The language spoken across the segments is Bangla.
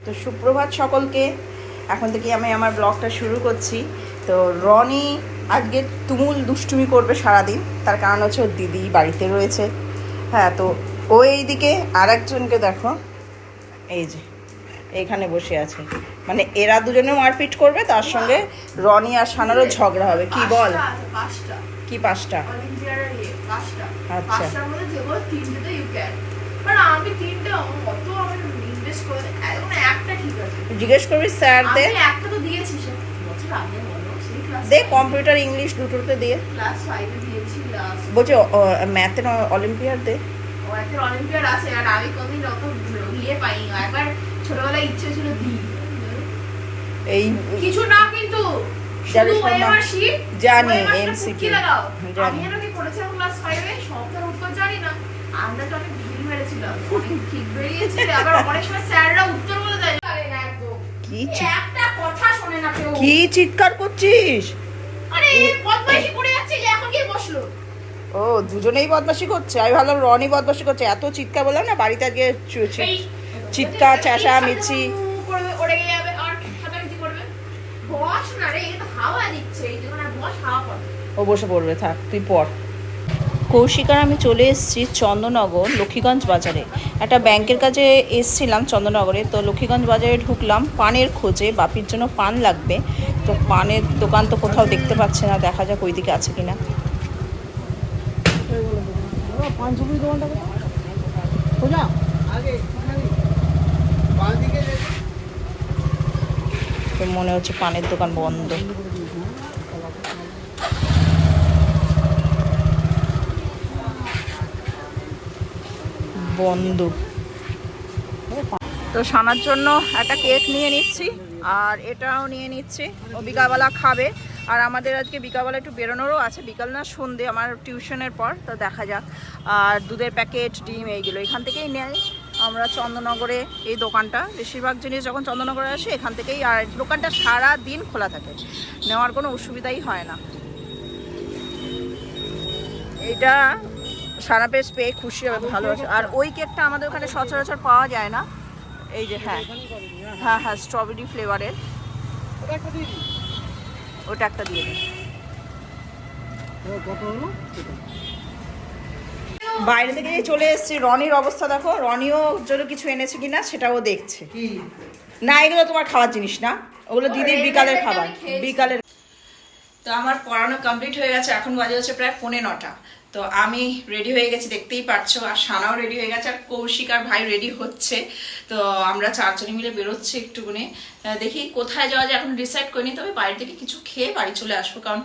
তো সুপ্রভাত সকলকে। এখন থেকে আমি আমার ব্লগটা শুরু করছি। তো রনি আজকে তুমুল দুষ্টুমি করবে সারাদিন, তার কারণ হচ্ছে ওর দিদি বাড়িতে রয়েছে। হ্যাঁ, তো ও এইদিকে আর একজনকে দেখো, এই যে এইখানে বসে আছে, মানে এরা দুজনে মারপিট করবে, তার সঙ্গে রনি আর সানারও ঝগড়া হবে। কি বল? কি পাঁচটা? আচ্ছা, জিজ্ঞেস করবি স্যার দে দে কম্পিউটার ইংলিশ দুটোতে দিয়ে বলছে ম্যাথের অলিম্পিয়াড দে। অলিম্পিয়াড আছে আর আমি কোনদিন অত ইয়ে পাইনি। একবার ছোটবেলায় ইচ্ছে ছিল দিই এই কিছু না, কিন্তু জানি এমসিকিউ লাগাও। আমি এর কি করেছিলাম ক্লাস 5 এ, সবটার উত্তর জানি না। আমরা তো অনেক ভিড় মেরেছিলাম, অনেক ঠিক বেরিয়েছে। আবার অনেক সময় স্যাররা উত্তর বলে দেয় না একদম। একটা কথা শুনে না কেউ। কি চিৎকার করছিস? আরে বদমাইশি করে যাচ্ছে, এখন কি বসলো? ও, দুজনেই বদমাশি করছে। আমি ভাবলাম রনি বদমাশি করছে। এত চিৎকার বললাম না, বাড়িতে আজকে চিৎকার চেঁচামেচি করবে, ওড়ে যাবে আর হাতাহাতি করবে। বস না রে, এটা হাওয়া দিচ্ছে, এই জন্য বস হাওয়া পড়ে। ও বসে পড়বে, থাক তুই পড়। কৌশিকার আমি চলে এসেছি চন্দননগর লক্ষ্মীগঞ্জ বাজারে। একটা ব্যাংকের কাজে এসছিলাম চন্দননগরে। তো লক্ষ্মীগঞ্জ বাজারে ঢুকলাম পানের খোঁজে, বাপির জন্য পান লাগবে। তো পানের দোকান তো কোথাও দেখতে পাচ্ছে না, দেখা যাক ওই দিকে আছে কিনা। তো মনে হচ্ছে পানের দোকান বন্ধ। বন্ধ। তো সানার জন্য একটা কেক নিয়ে নিচ্ছি, আর এটাও নিয়ে নিচ্ছি। ও বিকালবেলা খাবে। আর আমাদের আজকে বিকালবেলা একটু বেরোনোরও আছে, বিকাল না সন্ধে আমার টিউশনের পর। তো দেখা যাক। আর দুধের প্যাকেট, ডিম, এইগুলো এখান থেকেই নেয় আমরা চন্দননগরে। এই দোকানটা বেশিরভাগ জিনিস যখন চন্দননগরে আসে এখান থেকেই। আর দোকানটা সারা দিন খোলা থাকে, নেওয়ার কোনো অসুবিধাই হয় না। এইটা সারা বেশ পেয়ে খুশি হবে, ভালো আছে। আর ওই কেকটা আমাদের ওখানে সচরাচর পাওয়া যায় না। এই যে হ্যাঁ হ্যাঁ হ্যাঁ, স্ট্রবেরি ফ্লেভারের, ওটা একটা দিয়ে দিন। বাইরে থেকে চলে এসেছি, রনির অবস্থা দেখো। রনিও জন্য কিছু এনেছে কিনা সেটাও দেখছে। না, এগুলো তোমার খাওয়ার জিনিস না, ওগুলো দিদির বিকালের খাবার, বিকালের। তো আমার পড়ানো কমপ্লিট হয়ে গেছে, এখন বাজে হচ্ছে প্রায় 9:45। তো আমি রেডি হয়ে গেছি, দেখতেই পাচ্ছ। আর সানাও রেডি হয়ে গেছে, আর কৌশিক আর ভাই রেডি হচ্ছে। তো আমরা চারজনে মিলে বেরোচ্ছি একটুকুনি। দেখি কোথায় যাওয়া যায় এখন ডিসাইড করিনি, তবে বাড়ি থেকে কিছু খেয়ে বাড়ি চলে আসবো। কারণ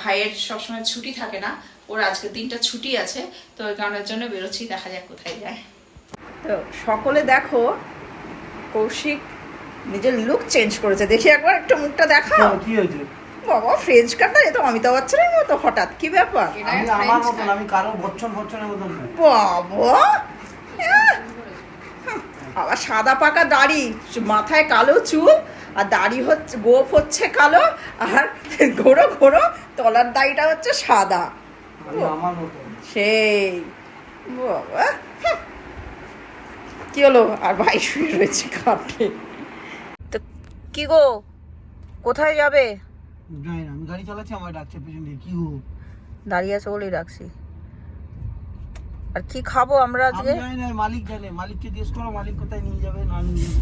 ভাইয়ের সবসময় ছুটি থাকে না, ওর আজকের দিনটা ছুটি আছে। তো ওই কারণের জন্য বেরোচ্ছি, দেখা যাক কোথায় যায়। তো সকলে দেখো, কৌশিক নিজের লুক চেঞ্জ করেছে। দেখি একবার একটা মুখটা দেখাও। কি হয়েছে বাবা? ফ্রেঞ্চ কাটটা, এ তো অমিতাভ বচ্চনের মতো। হঠাৎ কি ব্যাপার? আমি কারো বচ্চনের মতন। বাবা, আবার সাদা পাকা দাড়ি, মাথায় কালো চুল, আর দাড়ি হচ্ছে গোপ হচ্ছে কালো, আর ঘোরো ঘোরো তলার দাড়িটা হচ্ছে সাদা। সেই বাবা, কি হলো? আর ভাই শুয়ে রয়েছে কাঁপে। তো কি গো, কোথায় যাবে? আমি গাড়ি চালাচ্ছি, আমার ডাকছে পেছন দিয়ে। কি গো? দাঁড়িয়ে আছে বলেই ডাকছি। আর কি খাবো আমরা আজকে? জানি না, মালিক জানে। মালিককে জিজ্ঞেস করো মালিক কোথায় নিয়ে যাবে না নিয়ে যাবে।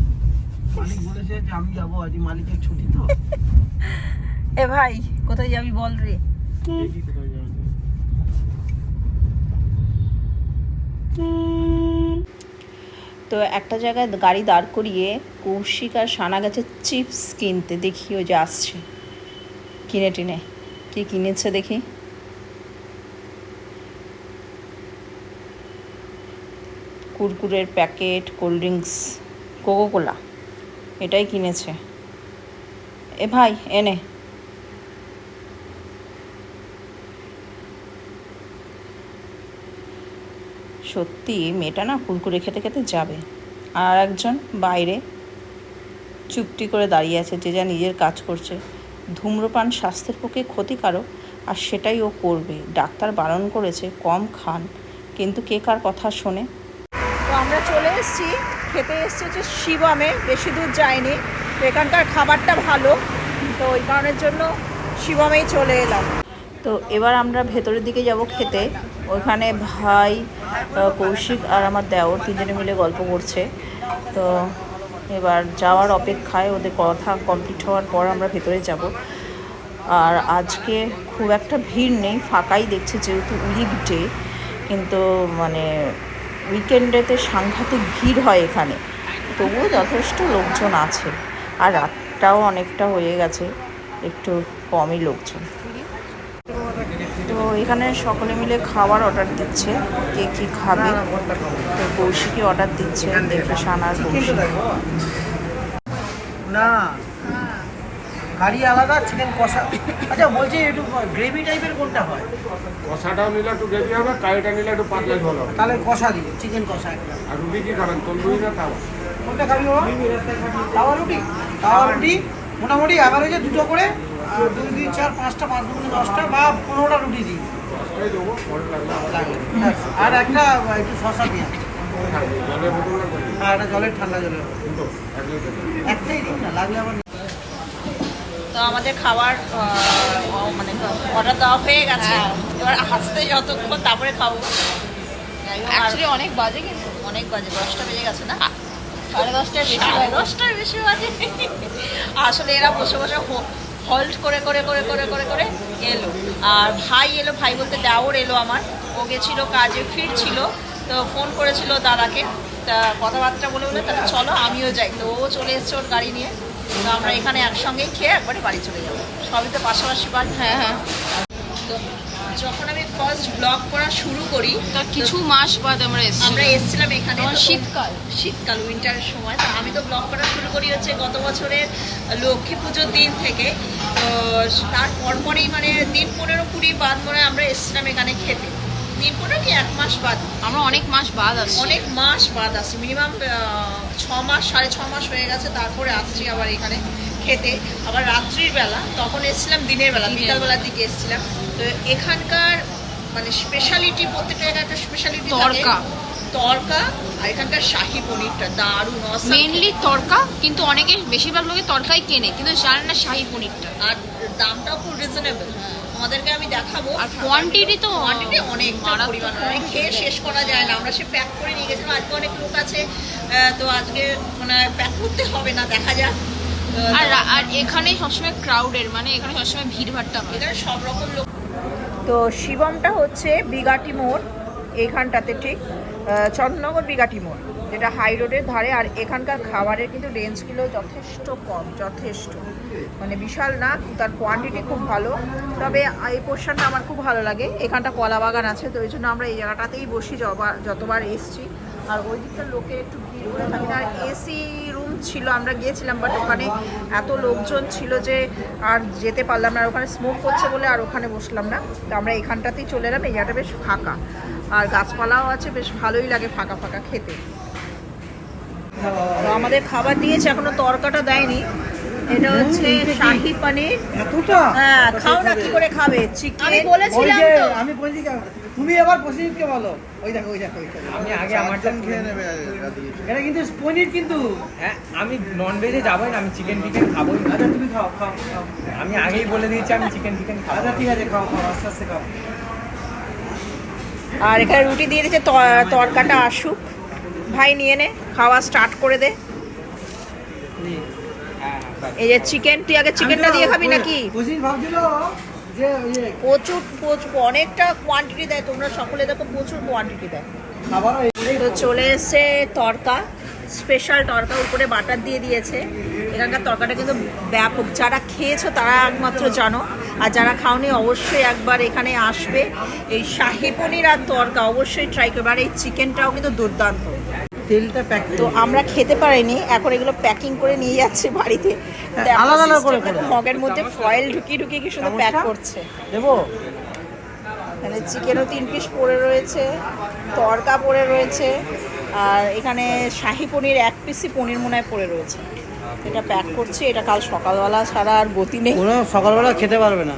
মালিক বলেছে যে আমি যাবো, আজ মালিকের ছুটি তো। এ ভাই, কোথায় যাবি বল রে? দেখি কোথায় যাবে। তো একটা জায়গায় গাড়ি দাঁড় করিয়ে কৌশিক আর সানা গেছে চিপস কিনতে। দেখি ওই যে আসছে, কিনে টিনে কি কিনেছে দেখি। কুরকুরের প্যাকেট, কোল্ড ড্রিঙ্কস, কোকোকোলা, এটাই কিনেছে। এ ভাই এনে। সত্যি মেয়েটা না কুরকুরে খেতে খেতে যাবে। আর একজন বাইরে চুপটি করে দাঁড়িয়ে আছে, যে যা নিজের কাজ করছে। ধূম্রপান স্বাস্থ্যের পক্ষে ক্ষতিকারক, আর সেটাই ও করবে। ডাক্তার বারণ করেছে কম খান, কিন্তু কে কার কথা শোনে। তো আমরা চলে এসেছি, খেতে এসেছি হচ্ছে শিবমে, বেশি দূর যায়নি। তো এখানকার খাবারটা ভালো, তো ওই কারণের জন্য শিবমেই চলে এলাম। তো এবার আমরা ভেতরের দিকে যাব খেতে। ওইখানে ভাই, কৌশিক আর আমার দেওর তিনজনে মিলে গল্প করছে। তো এবার যাওয়ার অপেক্ষায়, ওদের কথা কমপ্লিট হওয়ার পর আমরা ভেতরে যাব। আর আজকে খুব একটা ভিড় নেই, ফাঁকাই দেখছে, যেহেতু উইকডে। কিন্তু মানে উইকেন্ডেতে সাংঘাতিক ভিড় হয় এখানে, তবুও যথেষ্ট লোকজন আছে। আর রাতটাও অনেকটা হয়ে গেছে, একটু কমই লোকজন। তো এখানে সকলে মিলে খাবার অর্ডার দিচ্ছে, কে কী খাবে। তো কৌশিকই অর্ডার দিচ্ছে, দেখে সানার কৌশিক। না কারি আলাদা, চিকেন কষা। আচ্ছা বলছি একটু গ্রেভি টাইপের কোনটা হয়? কষাটাও নিলে একটু গ্রেভি হবে, কারিটা নিলে একটু পাতলা ঝোল হবে। তাহলে কষা দিই, চিকেন কষা একটা। আর রুটি কি খাবেন, তন্দুরি না তাওয়া? কোনটা খাবি বাবা? তাওয়া রুটি। তাওয়া রুটি মোটামুটি অ্যাভারেজে দুটো করে, 2, 2, 4, 5টা, 5, 2, 10টা বা 15টা রুটি দিই। এই দেবো, পরে লাগবে। আর একটা একটু শসা দিয়ে। জলের বোতল লাগবে? হ্যাঁ, একটা জলের, ঠান্ডা জলের। দুটো, 1 লিটার। একটাই দিন না, লাগলে আবার। তো আমাদের খাবার মানে অর্ডার দেওয়া হয়ে গেছে, এবার আসতে যতক্ষণ তারপরে খাবো। অ্যাকচুয়ালি অনেক বাজে, কিন্তু অনেক বাজে, 10টা বেজে গেছে না? 10:30টার বেশি সাড়ে বাজে। 10টার বেশি বাজে। আসলে এরা বসে বসে হল্ট করে করে করে করে করে করে এলো। আর ভাই এলো, ভাই বলতে দেওর এলো আমার। ও গেছিলো কাজে, ফিরছিল, তো ফোন করেছিল দাদাকে। তা কথাবার্তা বলে বলে তাহলে চলো আমিও যাই। তো ও চলে এসছে ওর গাড়ি নিয়ে। তো আমরা এখানে একসঙ্গেই খেয়ে একবারে বাড়ি চলে যাবো, সবই তো পাশাপাশি বাড়ি। হ্যাঁ হ্যাঁ। তো যখন আমি ফার্স্ট ব্লগ করা শুরু করি, তার কিছু মাস বাদ আমরা এসেছিলাম এখানে, তখন তো শীতকাল উইন্টারের সময়। তো আমি তো ব্লগ করা শুরু করি হচ্ছে গত বছরের লক্ষ্মী পুজোর দিন থেকে। তো তার পরপরই মানে দিন 15-20 বাদ মনে হয় আমরা এসেছিলাম এখানে খেতে। দিন 15 কি 1 মাস বাদ, আমরা অনেক মাস বাদ আসছি। অনেক মাস বাদ আসছি, মিনিমাম 6 মাস 6.5 মাস হয়ে গেছে। তারপরে আসছি আবার এখানে খেতে, আবার রাত্রির বেলা। তখন এসেছিলাম দিনের বেলা, বিকালবেলার দিকে এসেছিলাম। তো এখানকার মানে স্পেশালিটি, প্রত্যেকটা একটা স্পেশালিটি, তড়কা। আর এখানকার শাহি পনিরটা দারুণ, মেইনলি তড়কা, কিন্তু অনেকে বেশিরভাগ লোকে তড়কাই কেনে, কিন্তু জানে না শাহি পনিরটা। আর দামটাও খুব রিজনেবল। আমাদেরকে আমি দেখাবো। আর কোয়ান্টিটি তো অনেক পরিমাণ, অনেক খেয়ে শেষ করা যায় না। আমরা সে প্যাক করে নিয়ে গেছিলাম, আজকে অনেক লোক আছে, তো আজকে মানে প্যাক করতে হবে না, দেখা যাক। আর এখানে সবসময় ক্রাউডের, মানে এখানে সবসময় ভিড়ভাট্টা হয়, এখানে সব রকম লোক। তো শিবমটা হচ্ছে বিগাটি মোড়, এইখানটাতে ঠিক চন্দ্রনগর বিগাটি মোড়, যেটা হাই রোডের ধারে। আর এখানকার খাবারের কিন্তু রেঞ্জগুলো যথেষ্ট কম, যথেষ্ট মানে বিশাল না, তার কোয়ান্টিটি খুব ভালো। তবে এই পোর্শনটা আমার খুব ভালো লাগে। এখানটা কলা বাগান আছে, তো এই জন্য আমরা এই জায়গাটাতেই বসি যতবার এসছি। আর ওই দিকটার লোকের একটু ভিড় করে থাকি না। আর এসি রুম ছিল, আমরা গিয়েছিলাম, বাট ওখানে এত লোকজন ছিল যে আর যেতে পারলাম না। আর ওখানে স্মোক করছে বলে আর ওখানে বসলাম না। তো আমরা এখানটাতেই চলে এলাম। এই জায়গাটা বেশ ফাঁকা, আর গাছপালাও আছে, বেশ ভালোই লাগে ফাঁকা ফাঁকা খেতে। তো আমাদের খাবার দিয়েছে, এখনো তরকাটা দেয়নি। এটা হচ্ছে শাহি পনির। এতটা? হ্যাঁ, খাও না, কি করে খাবে? চিকেন আমি বলেছিলাম তো। আমি বলছি তুমি এবার পনিরকে বলো। ওই দেখো, ওই দেখো, আমি আগে আমারটা খেয়ে নেবে। এটা কিন্তু পনির, কিন্তু হ্যাঁ, আমি নন ভেজে যাবোই না, আমি চিকেন খাবোই না। আচ্ছা তুমি খাও খাও খাও। আমি আগেই বলে দিয়েছি আমি চিকেন খাবো। আচ্ছা ঠিক আছে, খাও খাও, আস্তে আস্তে খাও। আর এখানে রুটি দিয়ে দিচ্ছে, তরকাটা আসুক। ভাই নিয়ে নে, খাওয়া স্টার্ট করে দে। এই যে চিকেন, তুই আগে চিকেনটা দিয়ে খাবি নাকি? বুঝিস ভাবছিল যে প্রচুর অনেকটা কোয়ান্টিটি দেয়, তোমরা সকলে দেখো প্রচুর কোয়ান্টিটি দেয়। খাবারও তো চলে এসছে তরকা, স্পেশাল তরকা, উপরে বাটার দিয়ে দিয়েছে। এখানকার তরকাটা কিন্তু ব্যাপক, যারা খেয়েছো তারা একমাত্র জানো, আর যারা খাওনি অবশ্যই একবার এখানে আসবে। এই শাহি পনির আর তরকা অবশ্যই ট্রাই করবে। আর এই চিকেনটাও কিন্তু দুর্দান্ত। তেলটা প্যাক। তো আমরা খেতে পারিনি, এখন এগুলো প্যাকিং করে নিয়ে যাচ্ছে বাড়িতে। আলাদা আলাদা করে মগের মধ্যে ফয়েল ঢুকিয়ে ঢুকিয়ে কি শুধু প্যাক করছে। দেবো। এখানে চিকেনও 3 পিস পড়ে রয়েছে, তরকা পড়ে রয়েছে, আর এখানে শাহি পনির 1 পিসই পনির মনে হয় পড়ে রয়েছে। এটা প্যাক করছি, এটা কাল সকালবেলা ছাড়া আর গতি নেই। কোনো সকালবেলা খেতে পারবে না,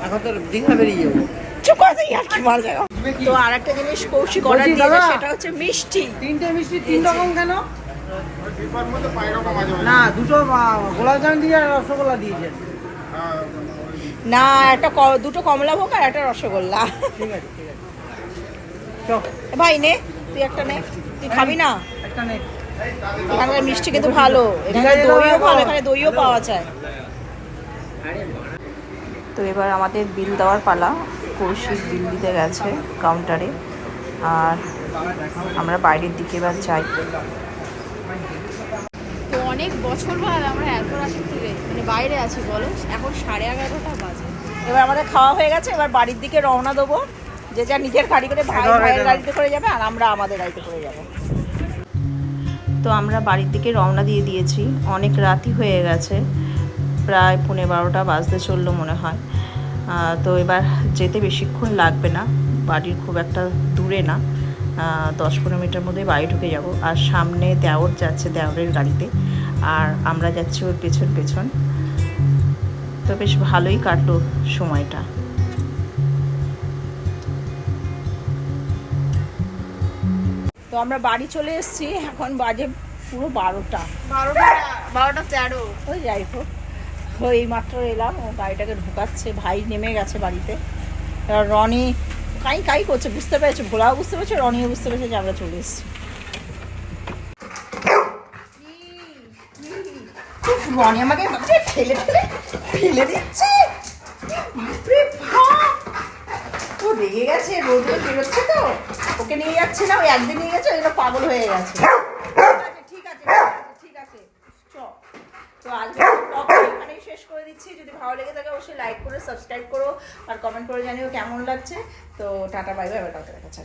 এখন তো দীঘা বেরিয়ে যাবো। চুপ করে তুই, আর কি মারা যায়। তো আর একটা জিনিস কৌশিক অর্ডার বলছি দিয়েছে, দাদা, সেটা হচ্ছে মিষ্টি। 3টে মিষ্টি 3 রকম কেন? ডিপার মধ্যে 5 রকম আছে। না, দুটো গোলাপজাম দিয়ে আর রসগোল্লা দিয়েছেন। না, দুটো কমলাভোগ আর একটা রসগোল্লা। ঠিক আছে, ঠিক আছে। চল, ভাই নে, তুই একটা নে, তুই খাবি না? একটা নে। এখানকার মিষ্টি কিন্তু ভালো, এখানে দইও ভালো, এখানে দইও পাওয়া যায়। তো এবার আমাদের বিল দেওয়ার পালা। কৌশিক বিল দিতে গেছে কাউন্টারে, আর আমরা বাইরের দিকে এবার যাই। তো অনেক বছর বাদ আমরা এত রাত থেকে মানে বাইরে আছি বলো, এখন 11:30 বাজে। এবার আমাদের খাওয়া হয়ে গেছে, এবার বাড়ির দিকে রওনা দেবো। যে যা নিজের গাড়ি করে, ভাইয়ের গাড়িতে করে যাবে আর আমরা আমাদের গাড়িতে করে যাব। তো আমরা বাড়ির দিকে রওনা দিয়ে দিয়েছি। অনেক রাতই হয়ে গেছে, প্রায় 12:15 বাজতে চললো মনে হয়। তো এবার যেতে বেশিক্ষণ লাগবে না, বাড়ির খুব একটা দূরে না, 10-15 মিনিটের মধ্যে বাড়ি ঢুকে যাব। আর সামনে দেওর যাচ্ছে, দেওরের গাড়িতে, আর আমরা যাচ্ছি ওর পেছন পেছন। তো বেশ ভালোই কাটলো সময়টা। তো আমরা বাড়ি চলে এসেছি, এখন বাজে পুরো 12টা। 12:13। ওই যাই হোক, ওই মাত্র এলাম, ও গাড়িটাকে ঢোকাচ্ছে, ভাই নেমে গেছে বাড়িতে। এবার রনি কাই করছে, বুঝতে পেরেছে, ভোলাও বুঝতে পেরেছে, রনিও বুঝতে পেরেছে যে আমরা চলে এসেছি। রনি আমাকে ঠেলে দিচ্ছে। বাপরে বাপ! ও রেগে গেছে, রোদ বেরোচ্ছে তো, ওকে নিয়ে যাচ্ছে না, ওই একদিন নিয়ে গেছে, ওই জন্য পাগল হয়ে গেছে। ঠিক আছে চ। তো আজকে এখানেই শেষ করে দিচ্ছি। যদি ভালো লেগে থাকে অবশ্যই লাইক করে সাবস্ক্রাইব করো আর কমেন্ট করে জানিও কেমন লাগছে। তো টাটা, বাই বাই, এবার কাউকে দেখাচ্ছি।